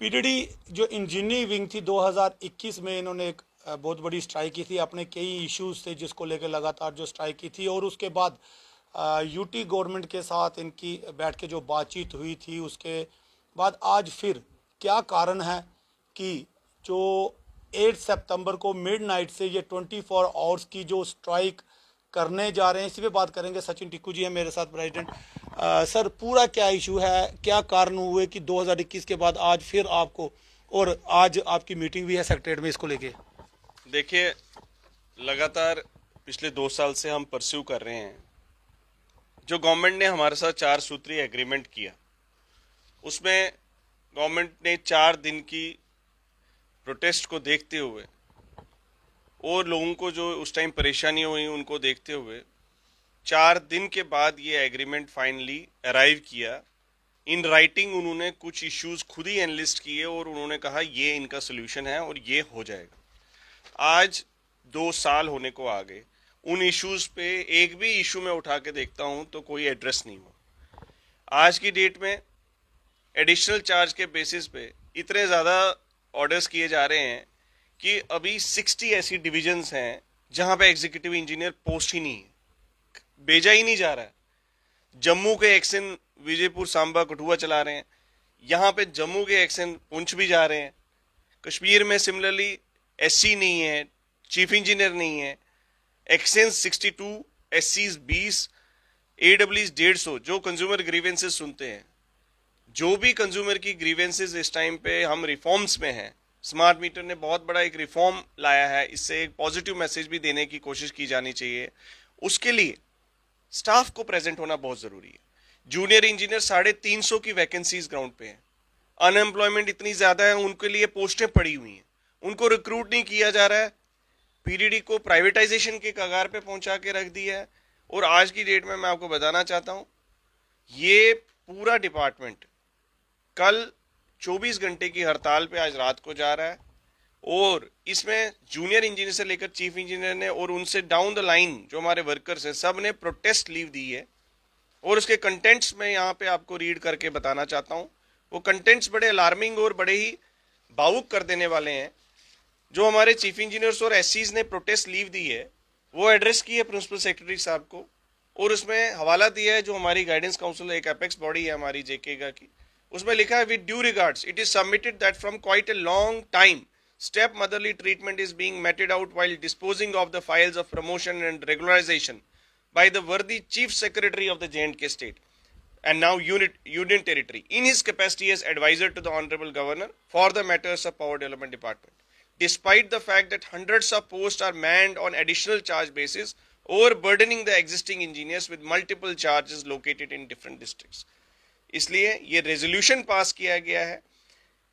PDD जो engineering wing थी 2021 में इन्होंने एक बहुत बड़ी स्ट्राइक की थी। अपने कई इश्यूज थे जिसको लेकर लगातार जो स्ट्राइक की थी, और उसके बाद यूटी गवर्नमेंट के साथ इनकी बैठ के जो बातचीत हुई थी, उसके बाद आज फिर क्या कारण है कि जो 8 सितंबर को मिडनाइट से ये 24 आवर्स की जो स्ट्राइक करने जा रहे हैं, इसी पे बात करेंगे। सचिन टिक्कू जी हैं मेरे साथ, प्रेसिडेंट। सर, पूरा क्या इशू है, क्या कारण हुए कि 2021 के बाद आज फिर आपको, और आज आपकी मीटिंग भी है सेक्रेटरीट में इसको लेके? देखिए, लगातार पिछले 2 साल से हम परस्यू कर रहे हैं। जो गवर्नमेंट ने हमारे साथ 4 सूत्री एग्रीमेंट किया, उसमें गवर्नमेंट ने 4 दिन की प्रोटेस्ट को देखते हुए और लोगों को जो उस टाइम परेशानी हुई उनको देखते हुए 4 दिन के बाद ये एग्रीमेंट फाइनली अराइव किया। इन राइटिंग उन्होंने कुछ इश्यूज खुद ही एनालिस्ट किए और उन्होंने कहा ये इनका सोल्यूशन है और ये हो जाएगा। आज 2 साल होने को आ गए, उन इश्यूज पे एक भी इशू में उठा के देखता हूं तो कोई एड्रेस नहीं हुआ। आज की डेट में एडिशनल चार्ज के बेसिस पे इतने ज़्यादा ऑर्डर्स किए जा रहे हैं कि अभी 60 ऐसी डिविजन्स हैं जहां पे एग्जीक्यूटिव इंजीनियर पोस्ट ही नहीं है, भेजा ही नहीं जा रहा है। जम्मू के एक्शन विजयपुर, सांबा, कठुआ चला रहे हैं, यहाँ पे जम्मू के एक्शन पुंछ भी जा रहे हैं। कश्मीर में सिमिलरली एससी नहीं है, चीफ इंजीनियर नहीं है, एक्सेंस 62, एससीज 20, एडब्ल्यूज 150। जो कंज्यूमर ग्रीवेंसेस सुनते हैं, जो भी कंज्यूमर की ग्रीवेंसेस इस टाइम पे हम रिफॉर्म्स में हैं। स्मार्ट मीटर ने बहुत बड़ा एक रिफॉर्म लाया है, इससे एक पॉजिटिव मैसेज भी देने की कोशिश की जानी चाहिए। उसके लिए स्टाफ को प्रेजेंट होना बहुत जरूरी है। जूनियर इंजीनियर 350 की वैकेंसीज ग्राउंड पे हैं। अनएम्प्लॉयमेंट इतनी ज्यादा है, उनके लिए पोस्टें पड़ी हुई हैं, उनको रिक्रूट नहीं किया जा रहा है। पीडीडी को प्राइवेटाइजेशन के कगार पे पहुंचा के रख दिया है। और आज की डेट में मैं आपको बताना चाहता हूं, ये पूरा डिपार्टमेंट कल 24 घंटे की हड़ताल पे आज रात को जा रहा है। और इसमें जूनियर इंजीनियर से लेकर चीफ इंजीनियर ने और उनसे डाउन द लाइन जो हमारे वर्कर्स हैं, सब ने प्रोटेस्ट लीव दी है। और उसके कंटेंट्स में यहाँ पे आपको रीड करके बताना चाहता हूँ। वो कंटेंट्स बड़े अलार्मिंग और बड़े ही भावुक कर देने वाले हैं। जो हमारे चीफ इंजीनियर्स और एससीज ने प्रोटेस्ट लीव दी है, वो एड्रेस की है प्रिंसिपल सेक्रेटरी साहब को, और उसमें हवाला दिया है जो हमारी गाइडेंस काउंसिल, एक एपेक्स बॉडी है हमारी जेकेगा की। उसमें लिखा है, with due regards it is submitted that from quite a long time step motherly treatment is being meted out while disposing of the files of promotion and regularization by the worthy chief secretary of the J&K state and now union territory in his capacity as advisor to the honorable governor for the matters of power development department, despite the fact that hundreds of posts are manned on additional charge basis, overburdening the existing engineers with multiple charges located in different districts. इसलिए ये resolution pass किया गया है,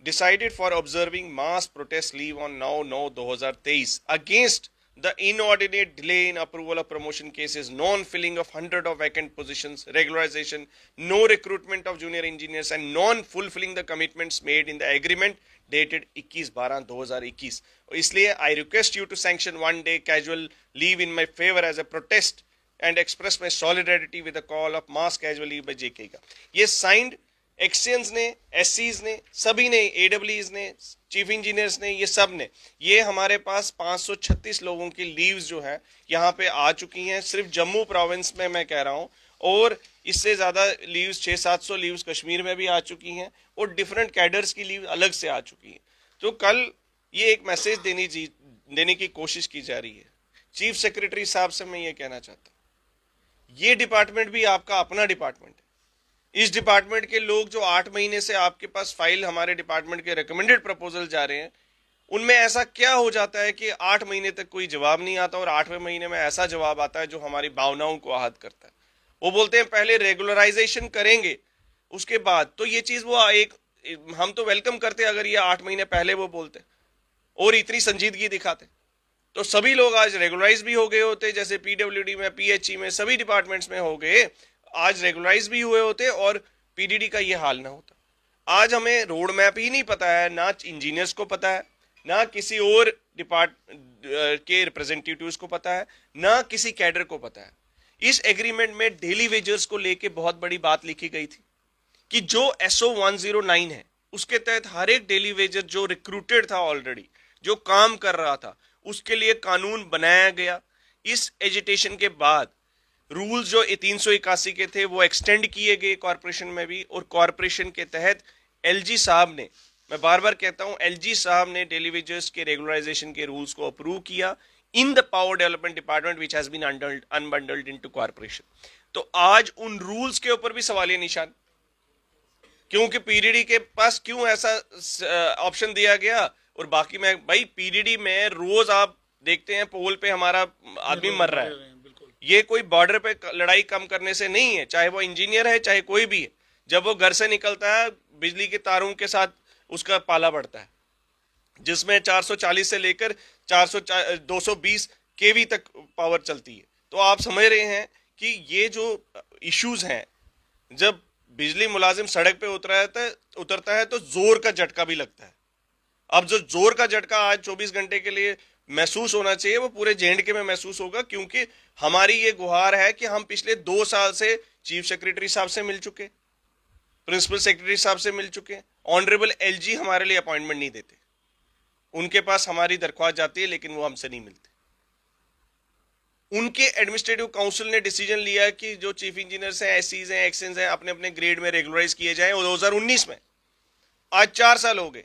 decided for observing mass protest leave on 9/9/2023 against the inordinate delay in approval of promotion cases, non-filling of 100 of vacant positions, regularization, no recruitment of junior engineers, and non-fulfilling the commitments made in the agreement dated 21/12/2021. इसलिए I request you to sanction 1 day casual leave in my favor as a protest and express my solidarity with the call of mass casual leave by JK का। ये signed एक्सियंस ने, एससीज ने, सभी ने, एडब्ल्यूज ने, chief engineers ने, ये सब ने, ये हमारे पास 536 लोगों की लीव्स जो है यहाँ पे आ चुकी हैं, सिर्फ जम्मू प्रोविंस में मैं कह रहा हूँ। और इससे ज़्यादा लीव्स 600-700 लीव्स कश्मीर में भी आ चुकी हैं, और डिफरेंट कैडर्स की लीव अलग से आ चुकी हैं। तो कल ये एक मैसेज देने की कोशिश की जा रही है। चीफ सेक्रेटरी साहब से मैं ये कहना चाहता हूँ, ये डिपार्टमेंट भी आपका अपना डिपार्टमेंट है। इस डिपार्टमेंट के लोग जो 8 महीने से आपके पास फाइल हमारे डिपार्टमेंट के रिकमेंडेड प्रपोजल जा रहे हैं, उनमें ऐसा क्या हो जाता है कि 8 महीने तक कोई जवाब नहीं आता, और 8वें महीने में ऐसा जवाब आता है जो हमारी भावनाओं को आहत करता है। वो बोलते हैं पहले रेगुलराइजेशन करेंगे, उसके बाद। तो ये चीज वो एक, हम तो वेलकम करते अगर ये 8 महीने पहले वो बोलते और इतनी संजीदगी दिखाते, तो सभी लोग आज रेगुलराइज भी हो गए होते, जैसे पीडब्ल्यूडी में, पीएचई में, सभी डिपार्टमेंट्स में हो गए, आज रेगुलराइज भी हुए होते और पीडीडी का ये हाल ना होता। आज हमें रोड मैप ही नहीं पता है, ना इंजीनियर्स को पता है, ना किसी और के रिप्रेजेंटेटिव्स को पता है, ना किसी कैडर को पता है। इस एग्रीमेंट में डेली वेजर्स को लेके बहुत बड़ी बात लिखी गई थी कि जो SO 109 है उसके तहत हर एक डेली वेजर जो रिक्रूटेड था ऑलरेडी, जो काम कर रहा था, उसके लिए कानून बनाया गया। इस एजिटेशन के बाद रूल्स जो 381 के थे वो एक्सटेंड किए गए कॉरपोरेशन में भी, और कॉरपोरेशन के तहत एलजी साहब ने, मैं बार बार कहता हूं, एलजी साहब ने डेली वेजेस के रेगुलराइजेशन के रूल्स को अप्रूव किया in the power development department which has been unbundled into corporation. तो आज उन रूल्स के ऊपर भी सवालिया निशान, क्योंकि पीडीडी के पास क्यों ऐसा ऑप्शन दिया गया। और बाकी मैं भाई, पीडीडी में रोज आप देखते हैं पोल पे हमारा आदमी मर रहा है। ये कोई बॉर्डर पे लड़ाई कम करने से नहीं है, चाहे वो इंजीनियर है चाहे कोई भी है। जब वो घर से निकलता है बिजली के तारों के साथ उसका पाला पड़ता है, जिसमें 440 से लेकर 220 केवी तक पावर चलती है। तो आप समझ रहे हैं कि ये जो इश्यूज हैं, जब बिजली मुलाजिम सड़क पे उतरता है तो जोर का झटका भी लगता है। अब जो जोर का झटका आज 24 घंटे के लिए महसूस होना चाहिए वो पूरे जे.एंड.के में महसूस होगा, क्योंकि हमारी ये गुहार है कि हम पिछले 2 साल से चीफ सेक्रेटरी साहब से मिल चुके, प्रिंसिपल सेक्रेटरी साहब से मिल चुके। ऑनरेबल एलजी हमारे लिए अपॉइंटमेंट नहीं देते, उनके पास हमारी दरख्वास्त जाती है लेकिन वो हमसे नहीं मिलते। उनके एडमिनिस्ट्रेटिव काउंसिल ने डिसीजन लिया कि जो चीफ इंजीनियर्स हैं, एससीज हैं, एक्सएंस हैं, अपने अपने ग्रेड में रेगुलराइज किए जाएं। 2019 में, आज 4 साल हो गए।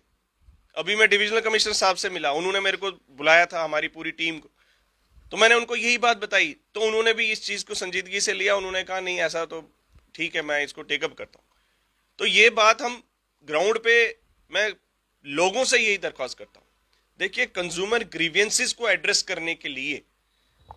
अभी मैं डिविजनल कमिश्नर साहब से मिला, उन्होंने मेरे को बुलाया था, हमारी पूरी टीम को, तो मैंने उनको यही बात बताई, तो उन्होंने भी इस चीज को संजीदगी से लिया। उन्होंने कहा नहीं ऐसा तो ठीक है, मैं इसको टेकअप करता हूं। तो ये बात हम ग्राउंड पे, मैं लोगों से यही दरख्वास्त करता हूं, देखिए कंज्यूमर ग्रीवियंसेस को एड्रेस करने के लिए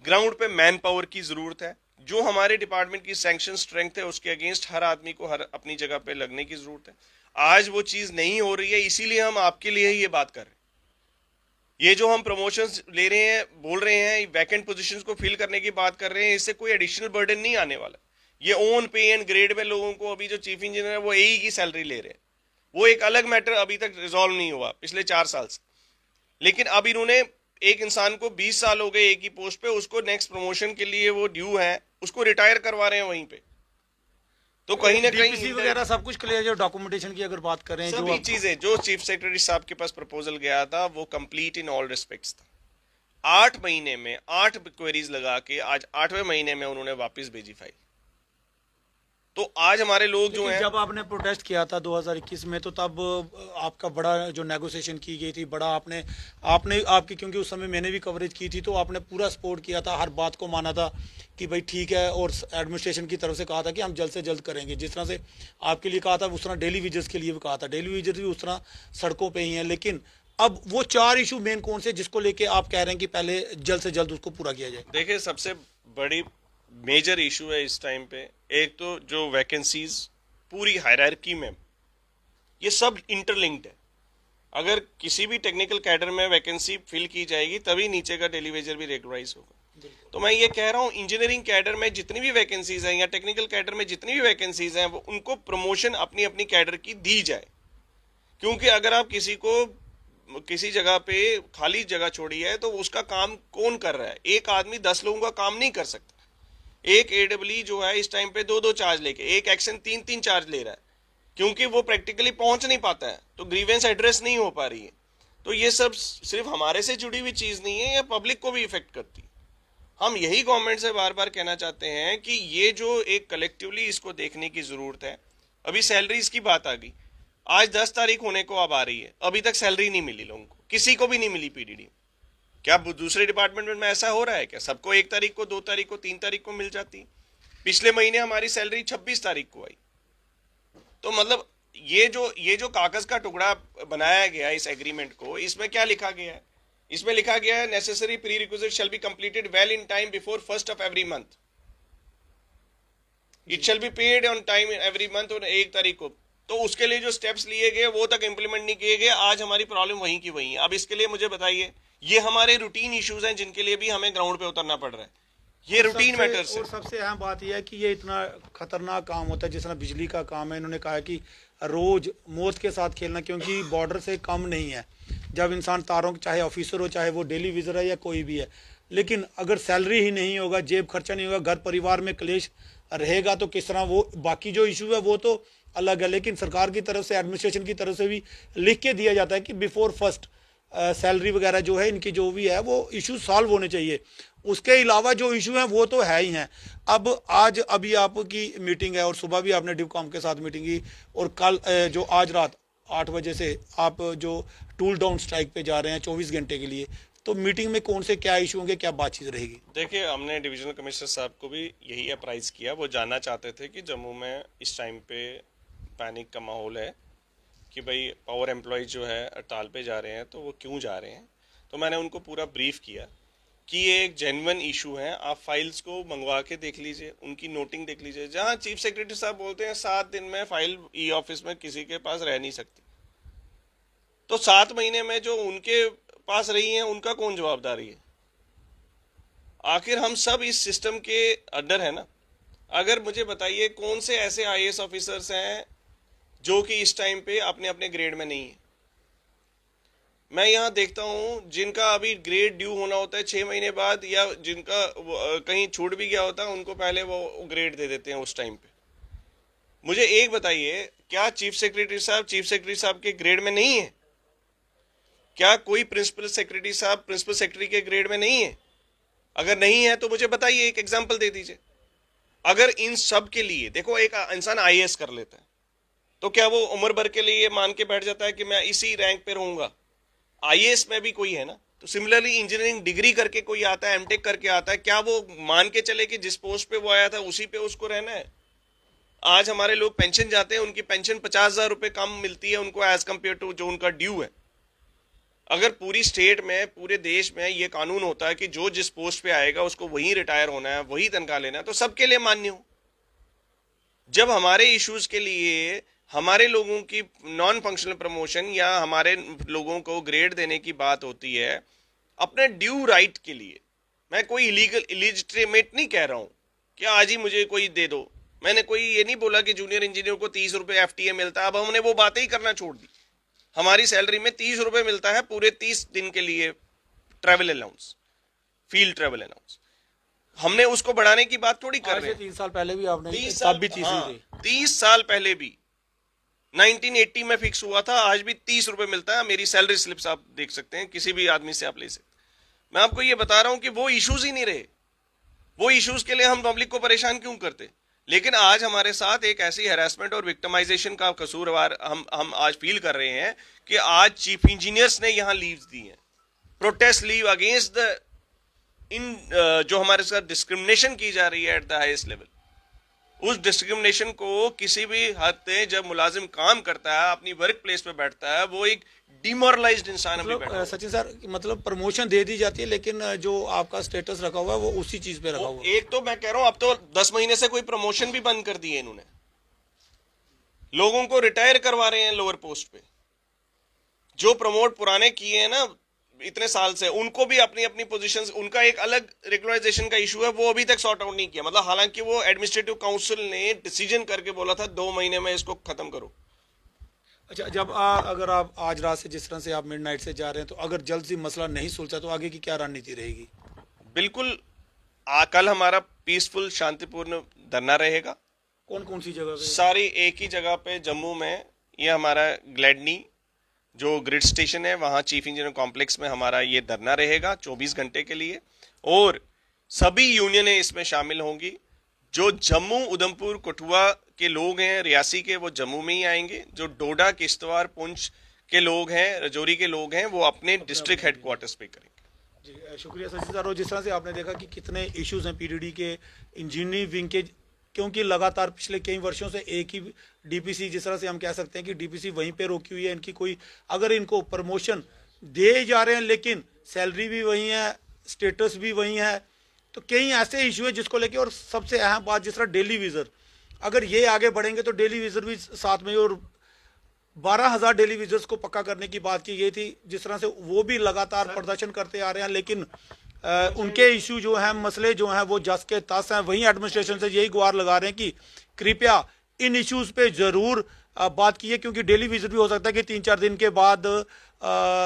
ग्राउंड पे मैन पावर की जरूरत है। जो हमारे डिपार्टमेंट की सैंक्शन स्ट्रेंथ है उसके अगेंस्ट हर आदमी को हर अपनी जगह पे लगने की जरूरत है। आज वो चीज नहीं हो रही है, इसीलिए हम आपके लिए ही ये बात कर रहे हैं। ये जो हम प्रमोशंस ले रहे हैं, बोल रहे हैं, वैकेंट पोजीशंस को फिल करने की बात कर रहे हैं, इससे कोई एडिशनल बर्डन नहीं आने वाला। ये ओन पे एंड ग्रेड में लोगों को, अभी जो चीफ इंजीनियर है वो एई की सैलरी ले रहे हैं, वो एक अलग मैटर अभी तक रिजॉल्व नहीं हुआ पिछले 4 साल से। लेकिन अब इन्होंने एक इंसान को 20 साल हो गए एक ही पोस्ट पे, उसको नेक्स्ट प्रमोशन के लिए वो ड्यू है, उसको रिटायर करवा रहे हैं वहीं पे। तो कहीं ना कहीं वगैरह सब कुछ क्लियर, जो डॉक्यूमेंटेशन की अगर बात करें, सभी चीजें जो चीफ सेक्रेटरी साहब के पास प्रपोजल गया था वो कंप्लीट इन ऑल रिस्पेक्ट्स था। 8 महीने में 8 क्वेरीज लगा के आज 8वें महीने में उन्होंने वापस भेजी फाइल। तो आज हमारे लोग जो हैं, जब आपने प्रोटेस्ट किया था 2021 में, तो तब आपका बड़ा जो नेगोशिएशन की गई थी, बड़ा आपने आपकी, क्योंकि उस समय मैंने भी कवरेज की थी, तो आपने पूरा सपोर्ट किया था, हर बात को माना था कि भाई ठीक है, और एडमिनिस्ट्रेशन की तरफ से कहा था कि हम जल्द से जल्द करेंगे। जिस तरह से आपके लिए कहा था उस तरह डेली वेजेस के लिए भी कहा था, डेली वेजेस भी उस तरह सड़कों पर ही हैं। लेकिन अब वो 4 इशू मेन कौन से जिसको लेके आप कह रहे हैं कि पहले जल्द से जल्द उसको पूरा किया जाए? देखिए सबसे बड़ी मेजर इशू है इस टाइम पे, एक तो जो वैकेंसीज पूरी हायरार्की में, ये सब इंटरलिंक्ड है। अगर किसी भी टेक्निकल कैडर में वैकेंसी फिल की जाएगी तभी नीचे का डेली वेजर भी रेगुलराइज होगा। तो मैं ये कह रहा हूँ, इंजीनियरिंग कैडर में जितनी भी वैकेंसीज हैं या टेक्निकल कैडर में जितनी भी वैकेंसीज हैं, वो उनको प्रमोशन अपनी अपनी कैडर की दी जाए। क्योंकि अगर आप किसी को किसी जगह पे खाली जगह छोड़ी है तो उसका काम कौन कर रहा है? एक आदमी 10 लोगों का काम नहीं कर सकता। एक एडब्ल्यू जो है इस टाइम पे 2-2 चार्ज लेके, एक एक्शन 3-3 चार्ज ले रहा है, क्योंकि वो प्रैक्टिकली पहुंच नहीं पाता है, तो ग्रीवेंस एड्रेस नहीं हो पा रही है। तो ये सब सिर्फ हमारे से जुड़ी हुई चीज नहीं है, ये पब्लिक को भी इफेक्ट करती है। हम यही गवर्नमेंट से बार बार कहना चाहते हैं कि ये जो एक कलेक्टिवली इसको देखने की जरूरत है। अभी सैलरीज की बात आ गई, आज 10 तारीख होने को अब आ रही है, अभी तक सैलरी नहीं मिली लोगों को, किसी को भी नहीं मिली पीडीडी। क्या दूसरे डिपार्टमेंट में ऐसा हो रहा है क्या? सबको 1 तारीख को, 2 तारीख को, 3 तारीख को मिल जाती। पिछले महीने हमारी सैलरी 26 तारीख को आई। तो मतलब ये जो कागज का टुकड़ा बनाया गया इस एग्रीमेंट को, इसमें क्या लिखा गया है? इसमें लिखा गया है necessary pre requisite shall be completed well in time before 1st of every month। It shall be paid on time every month, और 1 तारीख को। तो उसके लिए जो स्टेप्स लिए गए वो तक इंप्लीमेंट नहीं किए गए। आज हमारी प्रॉब्लम वहीं की वहीं है। अब इसके लिए मुझे बताइए, ये हमारे रूटीन इश्यूज हैं जिनके लिए भी हमें ग्राउंड पे उतरना पड़ रहा है। ये रूटीन मैटर्स है। और सबसे अहम बात यह है कि ये इतना खतरनाक काम होता है, जिस तरह बिजली का काम है। इन्होंने कहा कि रोज मौत के साथ खेलना, क्योंकि बॉर्डर से कम नहीं है। जब इंसान तारों, चाहे ऑफिसर हो, चाहे वो डेली विजर है या कोई भी है, लेकिन अगर सैलरी ही नहीं होगा, जेब खर्चा नहीं होगा, घर परिवार में क्लेश रहेगा, तो किस तरह वो बाकी जो इशू है वो तो अलग है, लेकिन सरकार की तरफ से, एडमिनिस्ट्रेशन की तरफ से भी लिख के दिया जाता है कि बिफोर फर्स्ट सैलरी वगैरह जो है इनकी जो भी है वो इशू सॉल्व होने चाहिए। उसके अलावा जो इशू हैं वो तो है ही हैं। अब आज अभी आपकी मीटिंग है और सुबह भी आपने डिवकॉम के साथ मीटिंग की, और कल जो आज रात 8 बजे से आप जो टूल डाउन स्ट्राइक पे जा रहे हैं 24 घंटे के लिए, तो मीटिंग में कौन से क्या इशू होंगे, क्या बातचीत रहेगी? देखिए, हमने डिविजनल कमिश्नर साहब को भी यही अप्राइज किया। वो जानना चाहते थे कि जम्मू में इस टाइम पे पैनिक का माहौल है कि भाई पावर एम्प्लॉय जो है हड़ताल पे जा रहे हैं, तो वो क्यों जा रहे हैं। तो मैंने उनको पूरा ब्रीफ किया कि ये एक जेन्युइन इशू है, आप फाइल्स को मंगवा के देख लीजिए, उनकी नोटिंग देख लीजिए। जहां चीफ सेक्रेटरी साहब बोलते हैं 7 दिन में फाइल ई ऑफिस में किसी के पास रह नहीं सकती, तो 7 महीने में जो उनके पास रही है उनका कौन जवाबदारी है? आखिर हम सब इस सिस्टम के अंडर है ना। अगर मुझे बताइए कौन से ऐसे आईएएस ऑफिसर्स हैं जो कि इस टाइम पे अपने अपने ग्रेड में नहीं है। मैं यहां देखता हूं जिनका अभी ग्रेड ड्यू होना होता है 6 महीने बाद, या जिनका कहीं छूट भी गया होता है उनको पहले वो ग्रेड दे देते हैं उस टाइम पे। मुझे एक बताइए, क्या चीफ सेक्रेटरी साहब के ग्रेड में नहीं है? क्या कोई प्रिंसिपल सेक्रेटरी साहब प्रिंसिपल सेक्रेटरी के ग्रेड में नहीं है? अगर नहीं है तो मुझे बताइए, एक एग्जांपल दे दीजिए। अगर इन सब के लिए देखो, एक इंसान आईएएस कर लेता है तो क्या वो उम्र भर के लिए मान के बैठ जाता है कि मैं इसी रैंक पे रहूंगा? आईएएस में भी कोई है ना। तो सिमिलरली इंजीनियरिंग डिग्री करके कोई आता है, एमटेक करके आता है, क्या वो मान के चले कि जिस पोस्ट पे वो आया था उसी पे उसको रहना है? आज हमारे लोग पेंशन जाते हैं, उनकी पेंशन 50,000 रुपए कम मिलती है उनको एज कंपेयर टू जो उनका ड्यू है। अगर पूरी स्टेट में, पूरे देश में ये कानून होता है कि जो जिस पोस्ट पे आएगा उसको वही रिटायर होना है, वही तनख्वाह लेना है, तो सबके लिए मान्य हो। जब हमारे इश्यूज के लिए हमारे लोगों की नॉन फंक्शनल प्रमोशन या हमारे लोगों को ग्रेड देने की बात होती है अपने ड्यू राइट के लिए, मैं कोई इलीगल इलिजिटिमेट नहीं कह रहा हूं कि आज ही मुझे कोई दे दो। मैंने कोई ये नहीं बोला कि जूनियर इंजीनियर को 30 रुपए एफटीए मिलता है। अब हमने वो बातें ही करना छोड़ दी। हमारी सैलरी में 30 रुपए मिलता है पूरे 30 दिन के लिए travel allowance, field travel allowance. हमने उसको बढ़ाने की बात थोड़ी कर रहे हैं। 3 साल पहले भी आपने 30 तब भी 30 हाँ, ही थे। 30 साल पहले भी 1980 में फिक्स हुआ था, आज भी 30 रुपए मिलता है। मेरी सैलरी स्लिप्स आप देख सकते हैं, किसी भी आदमी से आप ले सकते हैं। मैं आपको ये बता रहा हूं कि वो इश्यूज ही नहीं रहे। वो इश्यूज के लिए हम पब्लिक को परेशान क्यों करते? लेकिन आज हमारे साथ एक ऐसी हैरेसमेंट और विक्टिमाइजेशन का कसूरवार हम आज फील कर रहे हैं कि आज चीफ इंजीनियर्स ने यहां लीव्स दी हैं, प्रोटेस्ट लीव अगेंस्ट द जो हमारे साथ डिस्क्रिमिनेशन की जा रही है एट द हाईएस्ट लेवल। उस डिस्क्रिमिनेशन को किसी भी हद तक जब मुलाजिम काम करता है, अपनी वर्क प्लेस पे बैठता है, वो एक डिमोरलाइज्ड इंसान अभी बैठा है। सचिन सर, मतलब प्रमोशन दे दी जाती है लेकिन जो आपका स्टेटस रखा हुआ है वो उसी चीज पे रखा हुआ है। एक तो मैं कह रहा हूं अब तो 10 महीने से कोई प्रमोशन भी बंद कर दिए इन्होंने। लोगों को रिटायर करवा रहे हैं लोअर पोस्ट पे। जो प्रमोट पुराने किए हैं ना इतने साल से, उनको भी अपनी अपनी पोजीशंस, उनका एक अलग रेगुलराइजेशन का इशू है, वो अभी तक सॉर्ट आउट नहीं किया। मतलब हालांकि वो एडमिनिस्ट्रेटिव काउंसिल ने डिसीजन करके बोला था 2 महीने में इसको खत्म करो। अच्छा, जब अगर आप आज रात से जिस तरह से आप मिडनाइट से जा रहे हैं, तो अगर जल्द से मसला नहीं सुलझा तो आगे की क्या रणनीति रहेगी? बिल्कुल, कल हमारा पीसफुल शांतिपूर्ण धरना रहेगा। कौन कौन सी जगह पे? सारी एक ही जगह पे जम्मू में, ये हमारा ग्लैडनी जो ग्रिड स्टेशन है वहां चीफ इंजीनियर कॉम्प्लेक्स में हमारा ये धरना रहेगा 24 घंटे के लिए। और सभी यूनियनें इसमें शामिल होंगी। जो जम्मू, उधमपुर, कठुआ के लोग हैं, रियासी के, वो जम्मू में ही आएंगे। जो डोडा, किश्तवाड़, पुंछ के लोग हैं, रजौरी के लोग हैं, वो अपने डिस्ट्रिक्ट हेडक्वार्टर्स पे करेंगे। जी शुक्रिया सचिन सर। और जिस तरह से आपने देखा कि कितने इश्यूज हैं पीडीडी के इंजीनियरिंग विंग के, क्योंकि लगातार पिछले कई वर्षों से एक ही डीपीसी, जिस तरह से हम कह सकते हैं कि डीपीसी वहीं पे रोकी हुई है। इनकी कोई, अगर इनको प्रमोशन दे जा रहे हैं लेकिन सैलरी भी वही है, स्टेटस भी वही है, तो कई ऐसे इशू है जिसको लेके। और सबसे अहम बात, जिस तरह डेली विजर, अगर ये आगे बढ़ेंगे तो डेली विजर भी साथ में, और 12,000 डेली विजर्स को पक्का करने की बात की गई थी। जिस तरह से वो भी लगातार प्रदर्शन करते आ रहे हैं, लेकिन उनके इशू जो हैं, मसले जो हैं, वो जस के तस हैं। वहीं एडमिनिस्ट्रेशन से यही गुहार लगा रहे हैं कि कृपया इन इश्यूज पे जरूर बात कीजिए, क्योंकि डेली विजिट भी हो सकता है कि 3-4 दिन के बाद,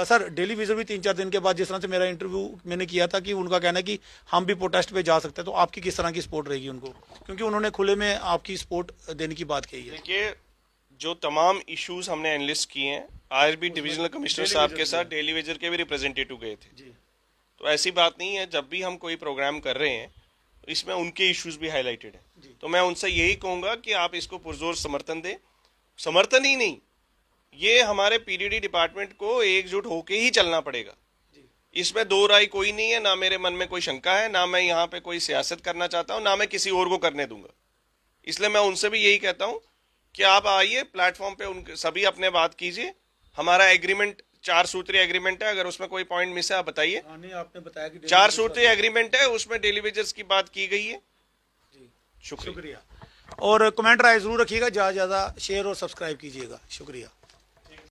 सर डेली विजिट भी 3-4 दिन के बाद, जिस तरह से मेरा इंटरव्यू मैंने किया था कि उनका कहना है कि हम भी प्रोटेस्ट पे जा सकते हैं। तो आपकी किस तरह की सपोर्ट रहेगी उनको, क्योंकि उन्होंने खुले में आपकी सपोर्ट देने की बात कही है? देखिए, जो तमाम इश्यूज हमने एनालिस्ट किए हैं, आज भी डिविजनल कमिश्नर साहब के साथ डेली वेजर के भी रिप्रेजेंटेटिव गए थे। जी तो ऐसी बात नहीं है, जब भी हम कोई प्रोग्राम कर रहे हैं तो इसमें उनके इश्यूज भी हाईलाइटेड है। तो मैं उनसे यही कहूंगा कि आप इसको पुरजोर समर्थन दें। समर्थन ही नहीं, ये हमारे पीडीडी डिपार्टमेंट को एकजुट होके ही चलना पड़ेगा। इसमें दो राय कोई नहीं है, ना मेरे मन में कोई शंका है, ना मैं यहाँ पे कोई सियासत करना चाहता हूँ, ना मैं किसी और को करने दूंगा। इसलिए मैं उनसे भी यही कहता हूँ कि आप आइए प्लेटफॉर्म पे, उनके सभी अपने बात कीजिए। हमारा एग्रीमेंट 4 सूत्रीय एग्रीमेंट है, अगर उसमें कोई पॉइंट मिस है आप बताइए। नहीं, आपने बताया कि 4 सूत्रीय एग्रीमेंट है, उसमें डेली वेजेस की बात की गई है। जी शुक्रिया। शुक्रिया। और कमेंट राय जरूर रखिएगा, ज़्यादा ज़्यादा शेयर और सब्सक्राइब कीजिएगा। शुक्रिया।